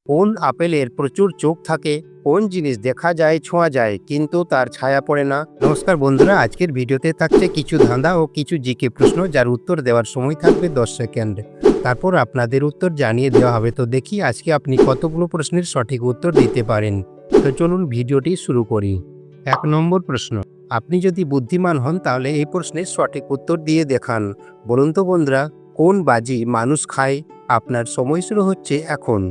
কোন আপেলের প্রচুর চোখ থাকে? কোন জিনিস দেখা যায়, ছোঁয়া যায় কিন্তু তার ছায়া পড়ে না? নমস্কার বন্ধুরা, আজকের ভিডিওতে থাকছে কিছু ধাঁধা ও কিছু জিকে প্রশ্ন, যার উত্তর দেওয়ার সময় থাকবে 10 সেকেন্ড। তারপর আপনাদের উত্তর জানিয়ে দেওয়া হবে। তো দেখি আজকে আপনি কতগুলো প্রশ্নের সঠিক উত্তর দিতে পারেন। তো চলুন ভিডিওটি শুরু করি। 1 নম্বর প্রশ্ন, আপনি যদি বুদ্ধিমান হন তাহলে এই প্রশ্নের সঠিক উত্তর দিয়ে দেখান। বলুন তো বন্ধুরা, কোন বাজি মানুষ খায়? আপনার সময় শুরু হচ্ছে এখন।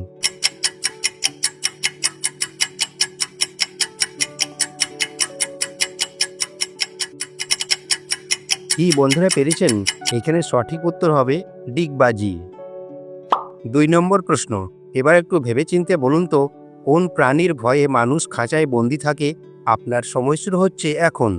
কি বন্ধুরা, পেরেছেন? এখানে সঠিক উত্তর হবে ডিগবাজি। 2 নম্বর প্রশ্ন, এবার একটু ভেবেচিন্তে বলুন তো, কোন প্রাণীর ভয়ে মানুষ খাঁচায় বন্দি থাকে? আপনার সময় শুরু হচ্ছে এখন।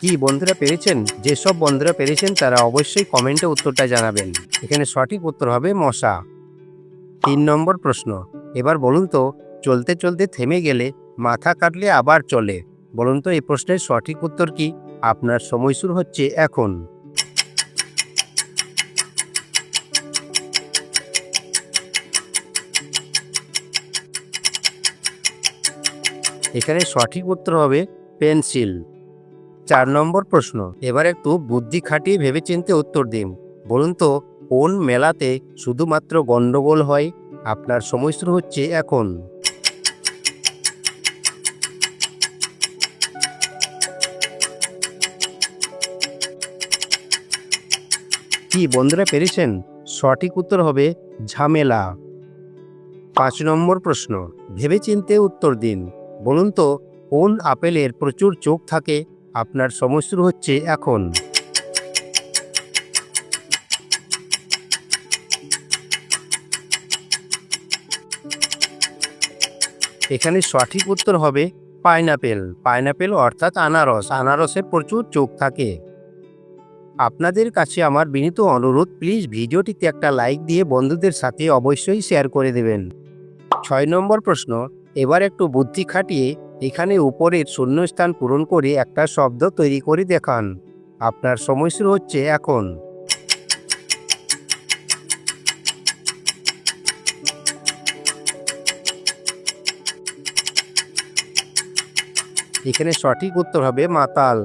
কি বন্ধুরা, পেরেছেন? যেসব বন্ধুরা পেরেছেন তারা অবশ্যই কমেন্টে উত্তরটা জানাবেন। এখানে সঠিক উত্তর হবে মশা। 3 নম্বর প্রশ্ন, এবার বলুন তো, চলতে চলতে থেমে গেলে মাথা কাটলে আবার চলে। বলুন তো এই প্রশ্নের সঠিক উত্তর কি? আপনার সময় শুরু হচ্ছে এখন। এখানে সঠিক উত্তর হবে পেন্সিল। 4 নম্বর প্রশ্ন, এবার একটু বুদ্ধি খাটিয়ে ভেবেচিন্তে উত্তর দিন। বলুন তো, কোন মেলাতে শুধুমাত্র গন্ডগোল হয়? আপনার সময় শুরু হচ্ছে এখন। কি বন্ধুরা, পেরেছেন? সঠিক উত্তর হবে ঝামেলা। 5 নম্বর প্রশ্ন, ভেবেচিন্তে উত্তর দিন। বলুন তো, কোন আপেলের প্রচুর চোখ থাকে? আপনার সময় শুরু হচ্ছে এখন। এখানে সঠিক উত্তর হবে পাইনাপেল। পাইনাপেল অর্থাৎ আনারস। আনারসে প্রচুর চোখ থাকে। আপনাদের কাছে আমার বিনীত অনুরোধ, প্লিজ ভিডিওটিতে একটা লাইক দিয়ে বন্ধুদের সাথে অবশ্যই শেয়ার করে দেবেন। 6 নম্বর প্রশ্ন, এবার একটু বুদ্ধি খাটিয়ে এখানে উপরের শূন্যস্থান পূরণ করে একটা শব্দ তৈরি করে দেখান। আপনার সময় শুরু হচ্ছে এখন। এখানে সঠিক উত্তর হবে মাতাল।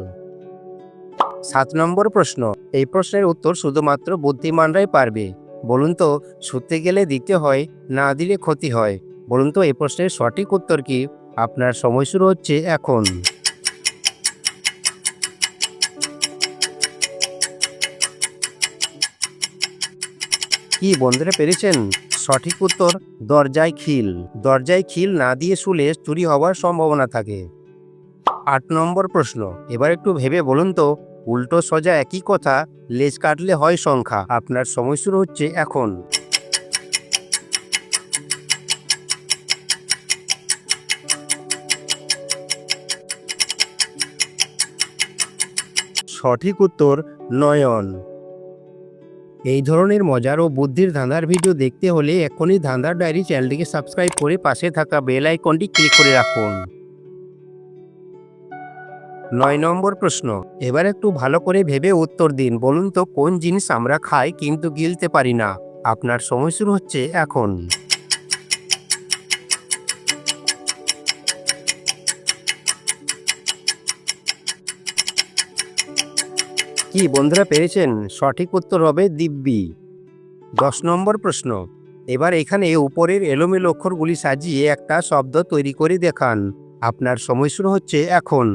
7 নম্বর প্রশ্ন, এই প্রশ্নের উত্তর শুধুমাত্র বুদ্ধিমানরাই পারবে। বলুন তো, শুতে গেলে দিতে হয়, না দিলে ক্ষতি হয়। বলুন তো এই প্রশ্নের সঠিক উত্তর কি? আপনার সময় শুরু হচ্ছে এখন। কি বন্ধুরা, পেরেছেন? সঠিক উত্তর দরজায় খিল। দরজায় খিল না দিয়ে শুলে চুরি হওয়ার সম্ভাবনা থাকে। 8 নম্বর প্রশ্ন, এবার একটু ভেবে বলুন তো, উল্টো সোজা একই কথা, লেজ কাটলে হয় সংখ্যা। আপনার সময় শুরু হচ্ছে এখন। সঠিক উত্তর নয়ন। এই ধরনের মজার ও বুদ্ধির ধাঁধার ভিডিও দেখতে হলে এখনই ধাঁধার ডায়েরি চ্যানেলটিকে সাবস্ক্রাইব করে পাশে থাকা বেল আইকনটি ক্লিক করে রাখুন। 9 নম্বর প্রশ্ন, এবার একটু ভালো করে ভেবে উত্তর দিন। বলুন তো, কোন জিনিস আমরা খাই কিন্তু গিলতে পারি না? আপনার সময় শুরু হচ্ছে এখন। কি বন্ধুরা, পেরেছেন? সঠিক উত্তর হবে দিব্যি। 10 নম্বর প্রশ্ন, এবার এখানে উপরের এলোমেলো অক্ষরগুলি সাজিয়ে একটা শব্দ তৈরি করে দেখান। আপনার সময় শুরু হচ্ছে এখন।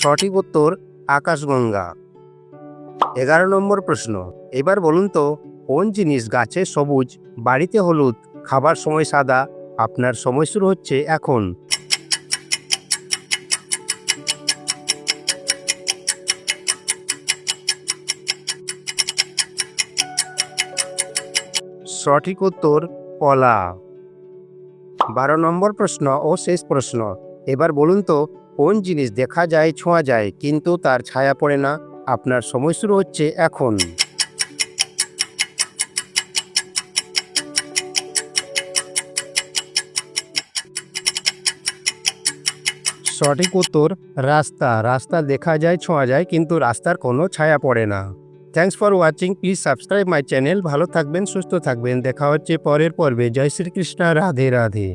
সঠিক উত্তর আকাশগঙ্গা। 11 নম্বর প্রশ্ন, এবার বলুন তো, কোন জিনিস গাছে সবুজ, বাড়িতে হলুদ, খাবার সময় সাদা? আপনার সময় শুরু হচ্ছে এখন। সঠিক উত্তর কলা। 12 নম্বর প্রশ্ন ও শেষ প্রশ্ন, এবার বলুন তো, কোন জিনিস দেখা যায়, ছোঁয়া যায় কিন্তু তার ছায়া পড়ে না? আপনার সময় শুরু হচ্ছে এখন। সঠিক উত্তর রাস্তা। রাস্তা দেখা যায়, ছোঁয়া যায়, কিন্তু রাস্তার কোনো ছায়া পড়ে না। Thanks for watching. Please subscribe my channel. ভালো থাকবেন, সুস্থ থাকবেন। দেখা হচ্ছে পরের পর্বে। জয় শ্রীকৃষ্ণ। রাধে রাধে।